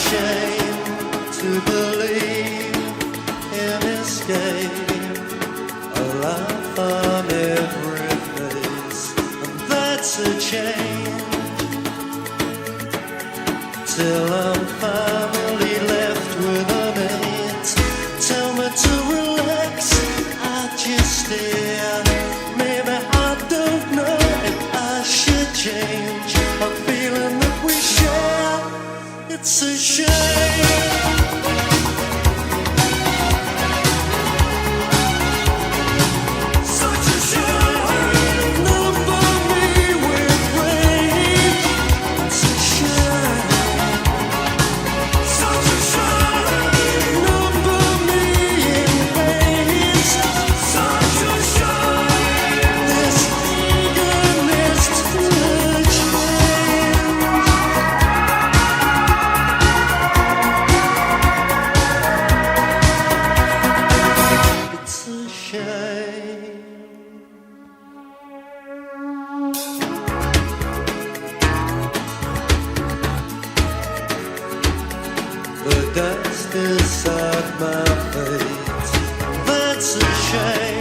shame to believe in escape. A laugh on every face, and that's a change. Till I'm finally left with a mate. Tell me to relax, I just stare. Maybe I don't know if I should change a feeling that we share. It's a shame. The dust inside my face, that's a shame.